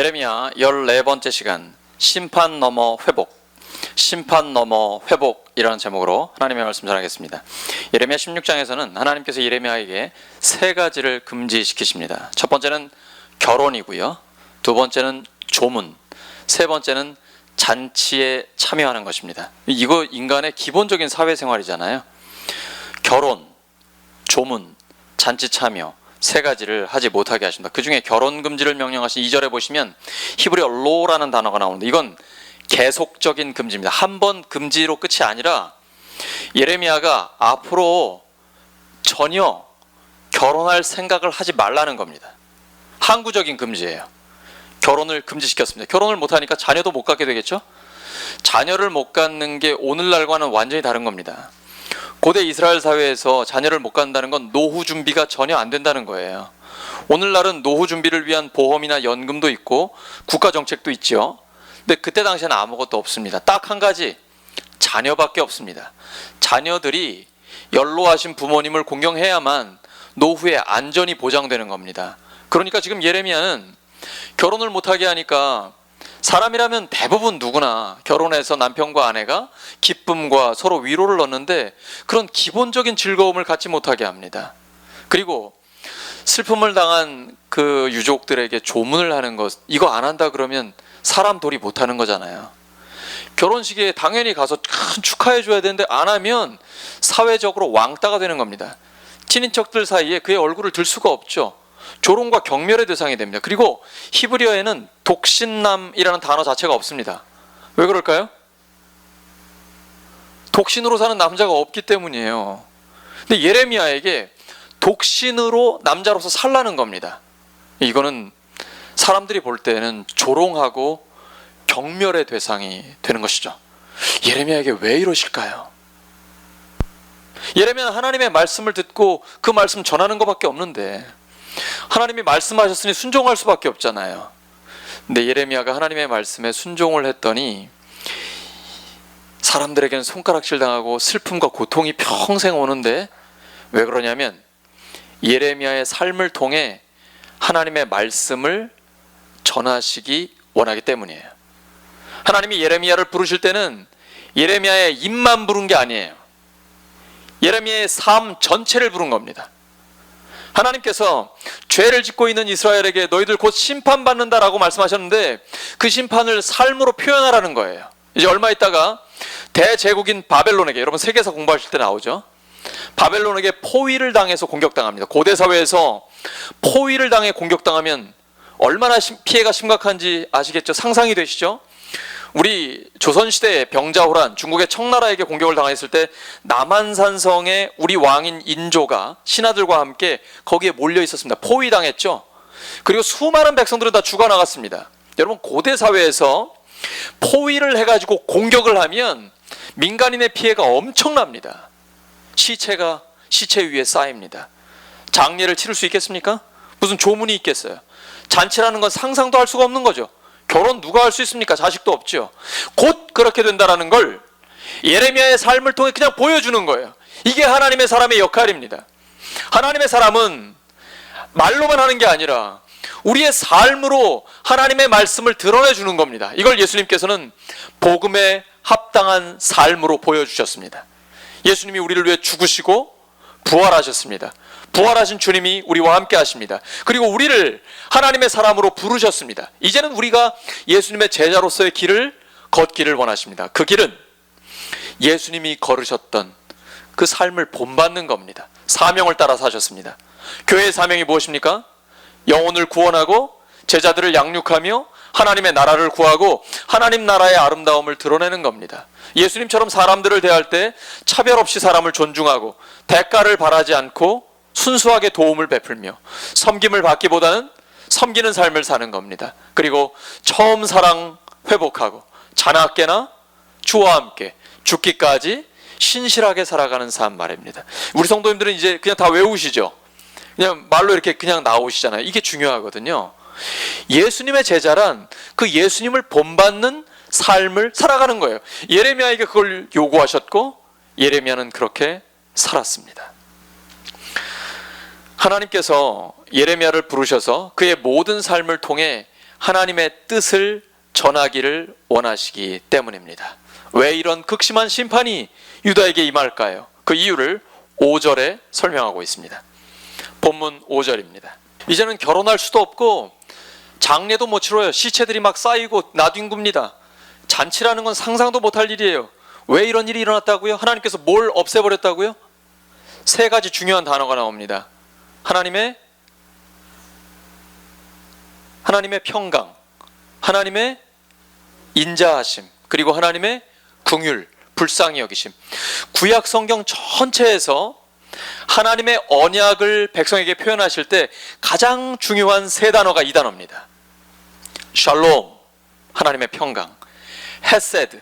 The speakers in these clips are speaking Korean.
예레미야 14번째 시간 심판 넘어 회복이라는 제목으로 하나님의 말씀 전하겠습니다. 예레미야 16장에서는 하나님께서 예레미야에게 세 가지를 금지시키십니다. 첫 번째는 결혼이고요, 두 번째는 조문, 세 번째는 잔치에 참여하는 것입니다. 이거 인간의 기본적인 사회생활이잖아요. 결혼, 조문, 잔치 참여 세 가지를 하지 못하게 하십니다. 그 중에 결혼 금지를 명령하신 2절에 보시면 히브리어 로라는 단어가 나오는데 이건 계속적인 금지입니다. 한 번 금지로 끝이 아니라 예레미야가 앞으로 전혀 결혼할 생각을 하지 말라는 겁니다. 항구적인 금지예요. 결혼을 금지시켰습니다. 결혼을 못하니까 자녀도 못 갖게 되겠죠? 자녀를 못 갖는 게 오늘날과는 완전히 다른 겁니다. 고대 이스라엘 사회에서 자녀를 못 갖는다는 건 노후 준비가 전혀 안 된다는 거예요. 오늘날은 노후 준비를 위한 보험이나 연금도 있고 국가 정책도 있죠. 근데 그때 당시에는 아무것도 없습니다. 딱 한 가지, 자녀밖에 없습니다. 자녀들이 연로하신 부모님을 공경해야만 노후에 안전이 보장되는 겁니다. 그러니까 지금 예레미야는 결혼을 못하게 하니까 사람이라면 대부분 누구나 결혼해서 남편과 아내가 기쁨과 서로 위로를 얻는데 그런 기본적인 즐거움을 갖지 못하게 합니다. 그리고 슬픔을 당한 그 유족들에게 조문을 하는 것, 이거 안 한다 그러면 사람 도리 못하는 거잖아요. 결혼식에 당연히 가서 큰 축하해 줘야 되는데 안 하면 사회적으로 왕따가 되는 겁니다. 친인척들 사이에 그의 얼굴을 들 수가 없죠. 조롱과 경멸의 대상이 됩니다. 그리고 히브리어에는 독신남이라는 단어 자체가 없습니다. 왜 그럴까요? 독신으로 사는 남자가 없기 때문이에요. 근데 예레미야에게 독신으로 남자로서 살라는 겁니다. 이거는 사람들이 볼 때는 조롱하고 경멸의 대상이 되는 것이죠. 예레미야에게 왜 이러실까요? 예레미야는 하나님의 말씀을 듣고 그 말씀 전하는 것밖에 없는데 하나님이 말씀하셨으니 순종할 수밖에 없잖아요. 근데 예레미야가 하나님의 말씀에 순종을 했더니 사람들에게는 손가락질 당하고 슬픔과 고통이 평생 오는데 왜 그러냐면 예레미야의 삶을 통해 하나님의 말씀을 전하시기 원하기 때문이에요. 하나님이 예레미야를 부르실 때는 예레미야의 입만 부른 게 아니에요. 예레미야의 삶 전체를 부른 겁니다. 하나님께서 죄를 짓고 있는 이스라엘에게 너희들 곧 심판받는다라고 말씀하셨는데 그 심판을 삶으로 표현하라는 거예요. 이제 얼마 있다가 대제국인 바벨론에게, 여러분 세계사 공부하실 때 나오죠. 바벨론에게 포위를 당해서 공격당합니다. 고대 사회에서 포위를 당해 공격당하면 얼마나 피해가 심각한지 아시겠죠? 상상이 되시죠? 우리 조선시대의 병자호란, 중국의 청나라에게 공격을 당했을 때 남한산성에 우리 왕인 인조가 신하들과 함께 거기에 몰려 있었습니다. 포위당했죠. 그리고 수많은 백성들은 다 죽어나갔습니다. 여러분 고대 사회에서 포위를 해가지고 공격을 하면 민간인의 피해가 엄청납니다. 시체가 시체 위에 쌓입니다. 장례를 치를 수 있겠습니까? 무슨 조문이 있겠어요? 잔치라는 건 상상도 할 수가 없는 거죠. 결혼 누가 할 수 있습니까? 자식도 없죠. 곧 그렇게 된다는 걸 예레미야의 삶을 통해 그냥 보여주는 거예요. 이게 하나님의 사람의 역할입니다. 하나님의 사람은 말로만 하는 게 아니라 우리의 삶으로 하나님의 말씀을 드러내주는 겁니다. 이걸 예수님께서는 복음에 합당한 삶으로 보여주셨습니다. 예수님이 우리를 위해 죽으시고 부활하셨습니다. 부활하신 주님이 우리와 함께 하십니다. 그리고 우리를 하나님의 사람으로 부르셨습니다. 이제는 우리가 예수님의 제자로서의 길을 걷기를 원하십니다. 그 길은 예수님이 걸으셨던 그 삶을 본받는 겁니다. 사명을 따라 사셨습니다. 교회의 사명이 무엇입니까? 영혼을 구원하고 제자들을 양육하며 하나님의 나라를 구하고 하나님 나라의 아름다움을 드러내는 겁니다. 예수님처럼 사람들을 대할 때 차별 없이 사람을 존중하고 대가를 바라지 않고 순수하게 도움을 베풀며 섬김을 받기보다는 섬기는 삶을 사는 겁니다. 그리고 처음 사랑 회복하고 자나깨나 주와 함께 죽기까지 신실하게 살아가는 삶 말입니다. 우리 성도님들은 이제 그냥 다 외우시죠? 그냥 말로 이렇게 그냥 나오시잖아요. 이게 중요하거든요. 예수님의 제자란 그 예수님을 본받는 삶을 살아가는 거예요. 예레미야에게 그걸 요구하셨고 예레미야는 그렇게 살았습니다. 하나님께서 예레미야를 부르셔서 그의 모든 삶을 통해 하나님의 뜻을 전하기를 원하시기 때문입니다. 왜 이런 극심한 심판이 유다에게 임할까요? 그 이유를 5절에 설명하고 있습니다. 본문 5절입니다. 이제는 결혼할 수도 없고 장례도 못 치러요. 시체들이 막 쌓이고 나뒹굽니다. 잔치라는 건 상상도 못할 일이에요. 왜 이런 일이 일어났다고요? 하나님께서 뭘 없애버렸다고요? 세 가지 중요한 단어가 나옵니다. 하나님의 평강, 하나님의 인자하심, 그리고 하나님의 긍휼, 불쌍히 여기심. 구약 성경 전체에서 하나님의 언약을 백성에게 표현하실 때 가장 중요한 세 단어가 이 단어입니다. 샬롬, 하나님의 평강, 헤세드,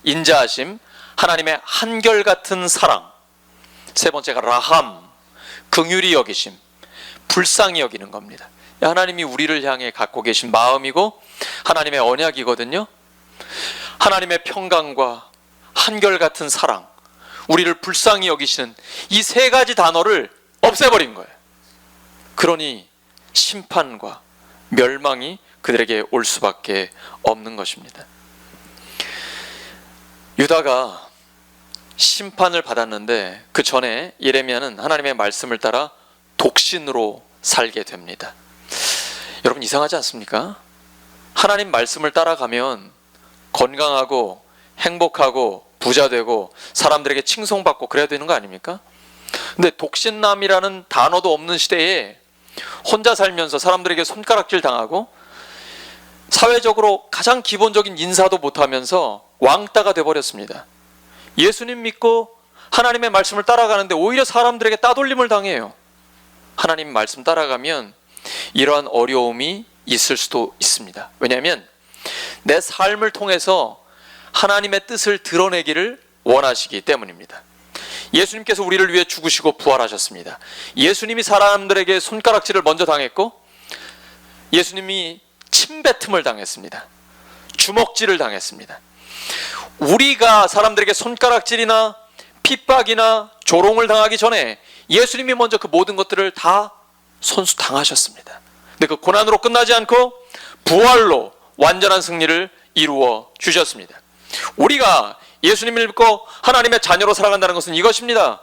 인자하심, 하나님의 한결같은 사랑, 세 번째가 라함, 긍휼히 여기심, 불쌍히 여기는 겁니다. 하나님이 우리를 향해 갖고 계신 마음이고 하나님의 언약이거든요. 하나님의 평강과 한결같은 사랑, 우리를 불쌍히 여기시는 이 세 가지 단어를 없애버린 거예요. 그러니 심판과 멸망이 그들에게 올 수밖에 없는 것입니다. 유다가 심판을 받았는데 그 전에 예레미야는 하나님의 말씀을 따라 독신으로 살게 됩니다. 여러분 이상하지 않습니까? 하나님 말씀을 따라가면 건강하고 행복하고 부자되고 사람들에게 칭송받고 그래야 되는 거 아닙니까? 근데 독신남이라는 단어도 없는 시대에 혼자 살면서 사람들에게 손가락질 당하고 사회적으로 가장 기본적인 인사도 못하면서 왕따가 돼버렸습니다. 예수님 믿고 하나님의 말씀을 따라가는데 오히려 사람들에게 따돌림을 당해요. 하나님 말씀 따라가면 이러한 어려움이 있을 수도 있습니다. 왜냐하면 내 삶을 통해서 하나님의 뜻을 드러내기를 원하시기 때문입니다. 예수님께서 우리를 위해 죽으시고 부활하셨습니다. 예수님이 사람들에게 손가락질을 먼저 당했고 예수님이 침뱉음을 당했습니다. 주먹질을 당했습니다. 우리가 사람들에게 손가락질이나 핍박이나 조롱을 당하기 전에 예수님이 먼저 그 모든 것들을 다 손수 당하셨습니다. 근데 그 고난으로 끝나지 않고 부활로 완전한 승리를 이루어 주셨습니다. 우리가 예수님을 믿고 하나님의 자녀로 살아간다는 것은 이것입니다.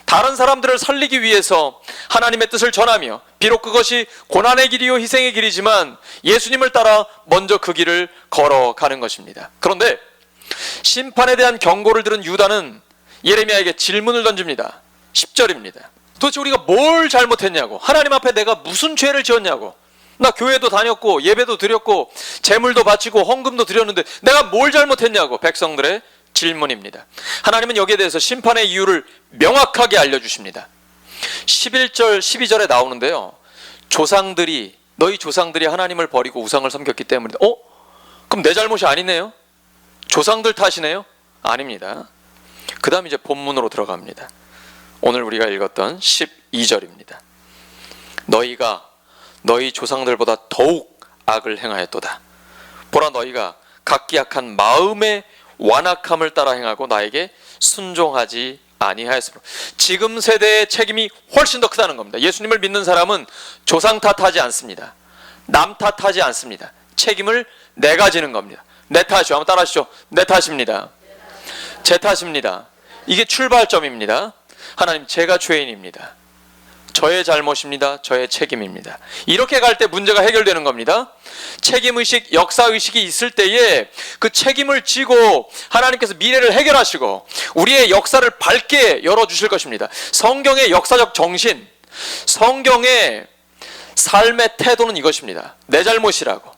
다른 사람들을 살리기 위해서 하나님의 뜻을 전하며 비록 그것이 고난의 길이요 희생의 길이지만 예수님을 따라 먼저 그 길을 걸어가는 것입니다. 그런데 심판에 대한 경고를 들은 유다는 예레미야에게 질문을 던집니다. 10절입니다. 도대체 우리가 뭘 잘못했냐고, 하나님 앞에 내가 무슨 죄를 지었냐고, 나 교회도 다녔고 예배도 드렸고 제물도 바치고 헌금도 드렸는데 내가 뭘 잘못했냐고 백성들의 질문입니다. 하나님은 여기에 대해서 심판의 이유를 명확하게 알려주십니다. 11절 12절에 나오는데요, 너희 조상들이 하나님을 버리고 우상을 섬겼기 때문에 그럼 내 잘못이 아니네요? 조상들 탓이네요? 아닙니다. 그 다음 이제 본문으로 들어갑니다. 오늘 우리가 읽었던 12절입니다. 너희가 너희 조상들보다 더욱 악을 행하였도다. 보라, 너희가 각기 악한 마음의 완악함을 따라 행하고 나에게 순종하지 아니하였으므로. 지금 세대의 책임이 훨씬 더 크다는 겁니다. 예수님을 믿는 사람은 조상 탓하지 않습니다. 남 탓하지 않습니다. 책임을 내가 지는 겁니다. 내 탓이요. 한번 따라하시죠. 내 탓입니다. 제 탓입니다. 이게 출발점입니다. 하나님, 제가 죄인입니다. 저의 잘못입니다. 저의 책임입니다. 이렇게 갈 때 문제가 해결되는 겁니다. 책임의식, 역사의식이 있을 때에 그 책임을 지고 하나님께서 미래를 해결하시고 우리의 역사를 밝게 열어주실 것입니다. 성경의 역사적 정신, 성경의 삶의 태도는 이것입니다. 내 잘못이라고,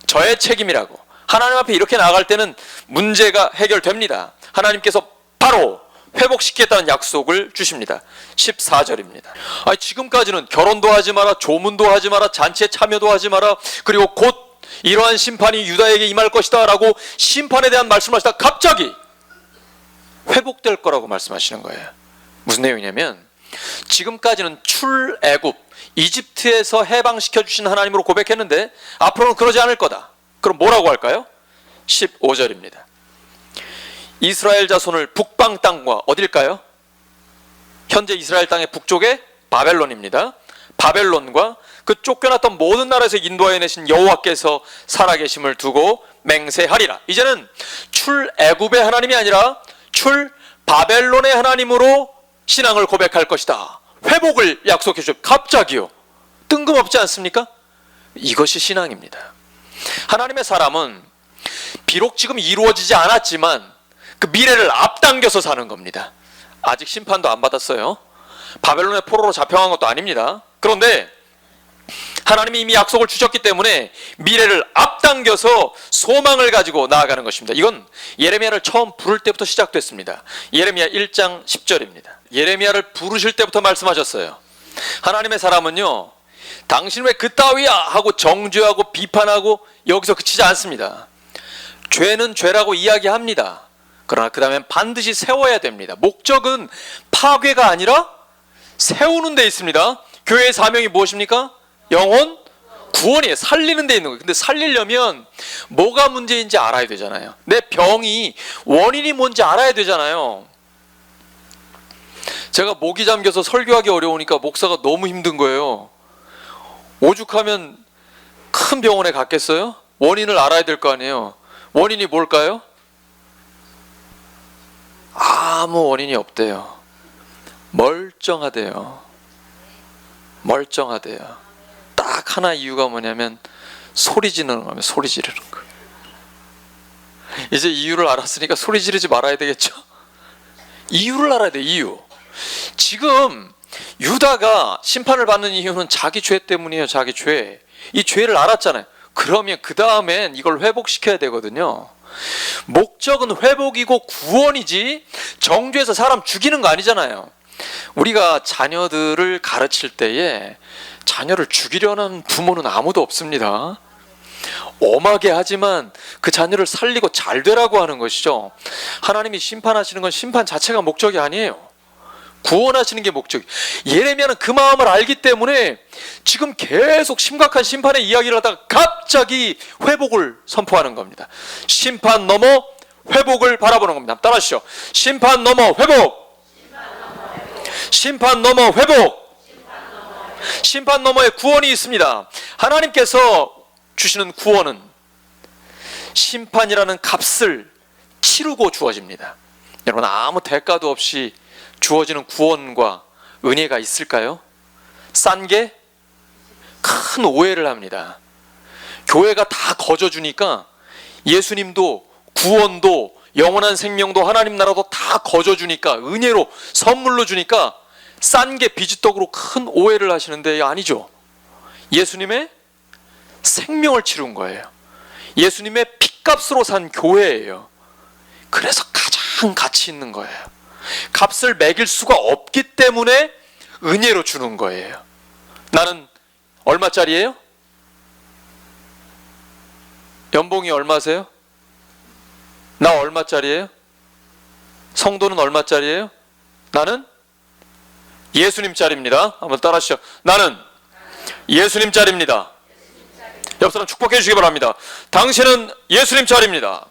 저의 책임이라고 하나님 앞에 이렇게 나아갈 때는 문제가 해결됩니다. 하나님께서 바로 회복시키겠다는 약속을 주십니다. 14절입니다. 지금까지는 결혼도 하지 마라, 조문도 하지 마라, 잔치에 참여도 하지 마라, 그리고 곧 이러한 심판이 유다에게 임할 것이다 라고 심판에 대한 말씀을 하시다 갑자기 회복될 거라고 말씀하시는 거예요. 무슨 내용이냐면 지금까지는 출애굽, 이집트에서 해방시켜 주신 하나님으로 고백했는데 앞으로는 그러지 않을 거다. 그럼 뭐라고 할까요? 15절입니다. 이스라엘 자손을 북방 땅과 어딜까요? 현재 이스라엘 땅의 북쪽에 바벨론입니다. 바벨론과 그 쫓겨났던 모든 나라에서 인도하여내신 여호와께서 살아계심을 두고 맹세하리라. 이제는 출애굽의 하나님이 아니라 출바벨론의 하나님으로 신앙을 고백할 것이다. 회복을 약속해 주죠. 갑자기요. 뜬금없지 않습니까? 이것이 신앙입니다. 하나님의 사람은 비록 지금 이루어지지 않았지만 그 미래를 앞당겨서 사는 겁니다. 아직 심판도 안 받았어요. 바벨론의 포로로 잡혀간 것도 아닙니다. 그런데 하나님이 이미 약속을 주셨기 때문에 미래를 앞당겨서 소망을 가지고 나아가는 것입니다. 이건 예레미야를 처음 부를 때부터 시작됐습니다. 예레미야 1장 10절입니다. 예레미야를 부르실 때부터 말씀하셨어요. 하나님의 사람은요, 당신 왜 그따위야 하고 정죄하고 비판하고 여기서 그치지 않습니다. 죄는 죄라고 이야기합니다. 그러나 그 다음엔 반드시 세워야 됩니다. 목적은 파괴가 아니라 세우는 데 있습니다. 교회의 사명이 무엇입니까? 영혼 구원이에요. 살리는 데 있는 거예요. 근데 살리려면 뭐가 문제인지 알아야 되잖아요. 내 병이 원인이 뭔지 알아야 되잖아요. 제가 목이 잠겨서 설교하기 어려우니까 목사가 너무 힘든 거예요. 오죽하면 큰 병원에 갔겠어요? 원인을 알아야 될 거 아니에요. 원인이 뭘까요? 아무 원인이 없대요. 멀쩡하대요. 멀쩡하대요. 딱 하나 이유가 뭐냐면 소리 지르는 거면 소리 지르는 거. 이제 이유를 알았으니까 소리 지르지 말아야 되겠죠? 이유를 알아야 돼. 이유. 지금 유다가 심판을 받는 이유는 자기 죄 때문이에요. 자기 죄. 이 죄를 알았잖아요. 그러면 그 다음엔 이걸 회복시켜야 되거든요. 목적은 회복이고 구원이지 정죄해서 사람 죽이는 거 아니잖아요. 우리가 자녀들을 가르칠 때에 자녀를 죽이려는 부모는 아무도 없습니다. 엄하게 하지만 그 자녀를 살리고 잘 되라고 하는 것이죠. 하나님이 심판하시는 건 심판 자체가 목적이 아니에요. 구원하시는 게 목적. 예레미야는 그 마음을 알기 때문에 지금 계속 심각한 심판의 이야기를 하다가 갑자기 회복을 선포하는 겁니다. 심판 넘어 회복을 바라보는 겁니다. 따라하시죠. 심판 넘어 회복. 심판 넘어 회복. 심판 너머에 구원이 있습니다. 하나님께서 주시는 구원은 심판이라는 값을 치르고 주어집니다. 여러분, 아무 대가도 없이 주어지는 구원과 은혜가 있을까요? 싼 게 큰 오해를 합니다. 교회가 다 거저주니까 예수님도 구원도 영원한 생명도 하나님 나라도 다 거저주니까 은혜로 선물로 주니까 싼 게 비지떡으로 큰 오해를 하시는데 아니죠. 예수님의 생명을 치룬 거예요. 예수님의 핏값으로 산 교회예요. 그래서 가장 가치 있는 거예요. 값을 매길 수가 없기 때문에 은혜로 주는 거예요. 나는 얼마짜리예요? 연봉이 얼마세요? 나 얼마짜리예요? 성도는 얼마짜리예요? 나는 예수님짜리입니다. 한번 따라하시죠. 나는 예수님짜리입니다. 옆 사람 축복해 주시기 바랍니다. 당신은 예수님짜리입니다.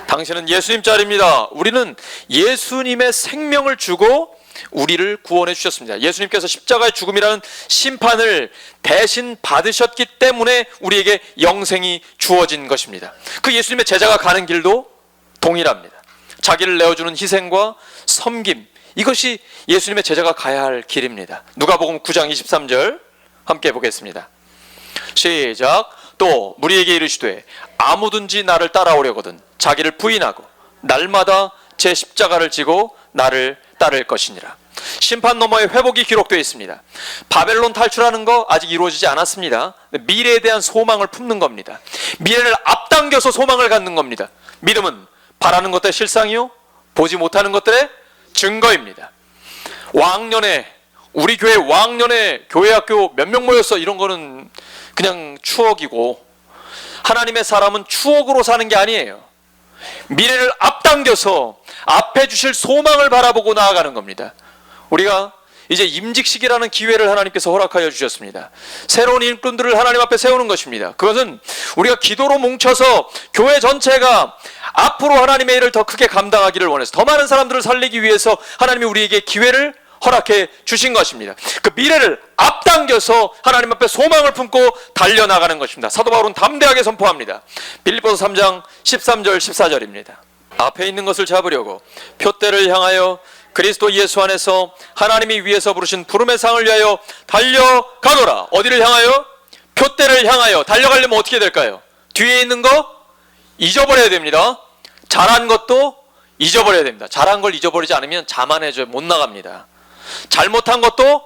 당신은 예수님짜리입니다. 우리는 예수님의 생명을 주고 우리를 구원해 주셨습니다. 예수님께서 십자가의 죽음이라는 심판을 대신 받으셨기 때문에 우리에게 영생이 주어진 것입니다. 그 예수님의 제자가 가는 길도 동일합니다. 자기를 내어주는 희생과 섬김, 이것이 예수님의 제자가 가야 할 길입니다. 누가복음 9장 23절 함께 보겠습니다. 시작. 또 무리에게 이르시되 아무든지 나를 따라오려거든 자기를 부인하고 날마다 제 십자가를 지고 나를 따를 것이니라. 심판 너머의 회복이 기록되어 있습니다. 바벨론 탈출하는 거 아직 이루어지지 않았습니다. 미래에 대한 소망을 품는 겁니다. 미래를 앞당겨서 소망을 갖는 겁니다. 믿음은 바라는 것들의 실상이요 보지 못하는 것들의 증거입니다. 왕년에 우리 교회 왕년에 교회 학교 몇 명 모였어 이런 거는 그냥 추억이고, 하나님의 사람은 추억으로 사는 게 아니에요. 미래를 앞당겨서 앞에 주실 소망을 바라보고 나아가는 겁니다. 우리가 이제 임직식이라는 기회를 하나님께서 허락하여 주셨습니다. 새로운 일꾼들을 하나님 앞에 세우는 것입니다. 그것은 우리가 기도로 뭉쳐서 교회 전체가 앞으로 하나님의 일을 더 크게 감당하기를 원해서 더 많은 사람들을 살리기 위해서 하나님이 우리에게 기회를 허락해 주신 것입니다. 그 미래를 앞당겨서 하나님 앞에 소망을 품고 달려나가는 것입니다. 사도 바울은 담대하게 선포합니다. 빌립보서 3장 13절 14절입니다. 앞에 있는 것을 잡으려고 표대를 향하여 그리스도 예수 안에서 하나님이 위에서 부르신 부름의 상을 위하여 달려가노라. 어디를 향하여? 표대를 향하여. 달려가려면 어떻게 될까요? 뒤에 있는 거 잊어버려야 됩니다. 잘한 것도 잊어버려야 됩니다. 잘한 걸 잊어버리지 않으면 자만해져요. 못 나갑니다. 잘못한 것도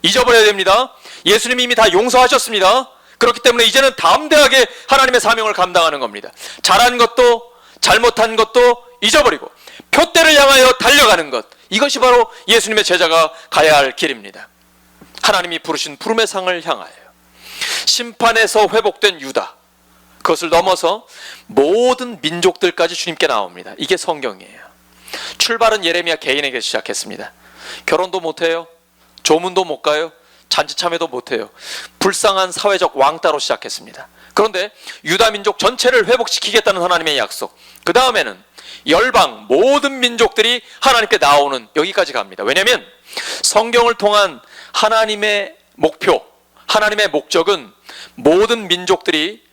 잊어버려야 됩니다. 예수님이 이미 다 용서하셨습니다. 그렇기 때문에 이제는 담대하게 하나님의 사명을 감당하는 겁니다. 잘한 것도 잘못한 것도 잊어버리고 표대를 향하여 달려가는 것, 이것이 바로 예수님의 제자가 가야 할 길입니다. 하나님이 부르신 부름의 상을 향하여 심판에서 회복된 유다, 그것을 넘어서 모든 민족들까지 주님께 나옵니다. 이게 성경이에요. 출발은 예레미야 개인에게 시작했습니다. 결혼도 못해요. 조문도 못 가요. 잔치참회도 못해요. 불쌍한 사회적 왕따로 시작했습니다. 그런데 유다 민족 전체를 회복시키겠다는 하나님의 약속, 그 다음에는 열방 모든 민족들이 하나님께 나오는 여기까지 갑니다. 왜냐하면 성경을 통한 하나님의 목표, 하나님의 목적은 모든 민족들이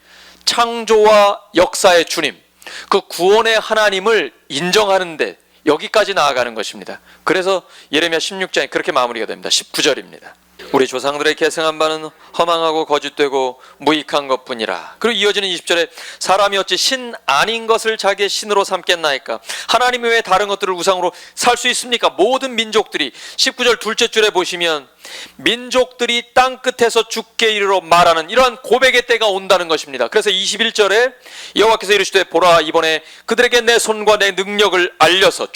창조와 역사의 주님, 그 구원의 하나님을 인정하는데 여기까지 나아가는 것입니다. 그래서 예레미야 16장이 그렇게 마무리가 됩니다. 19절입니다. 우리 조상들의 계승한 바는 허망하고 거짓되고 무익한 것뿐이라. 그리고 이어지는 20절에 사람이 어찌 신 아닌 것을 자기의 신으로 삼겠나이까. 하나님 외에 다른 것들을 우상으로 살 수 있습니까? 모든 민족들이, 19절 둘째 줄에 보시면 민족들이 땅끝에서 죽게 이르러 말하는 이러한 고백의 때가 온다는 것입니다. 그래서 21절에 여호와께서 이르시되 보라, 이번에 그들에게 내 손과 내 능력을 알려서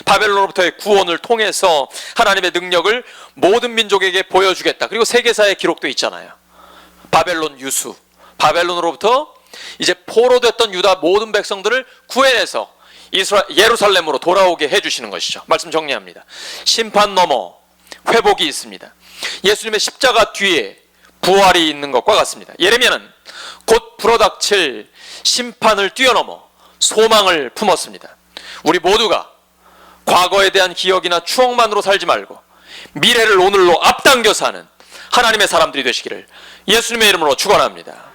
바벨론으로부터의 구원을 통해서 하나님의 능력을 모든 민족에게 보여주겠다. 그리고 세계사의 기록도 있잖아요. 바벨론 유수, 바벨론으로부터 이제 포로됐던 유다 모든 백성들을 구해내서 예루살렘으로 돌아오게 해주시는 것이죠. 말씀 정리합니다. 심판 넘어 회복이 있습니다. 예수님의 십자가 뒤에 부활이 있는 것과 같습니다. 예레미야는 곧 불어닥칠 심판을 뛰어넘어 소망을 품었습니다. 우리 모두가 과거에 대한 기억이나 추억만으로 살지 말고 미래를 오늘로 앞당겨 사는 하나님의 사람들이 되시기를 예수님의 이름으로 축원합니다.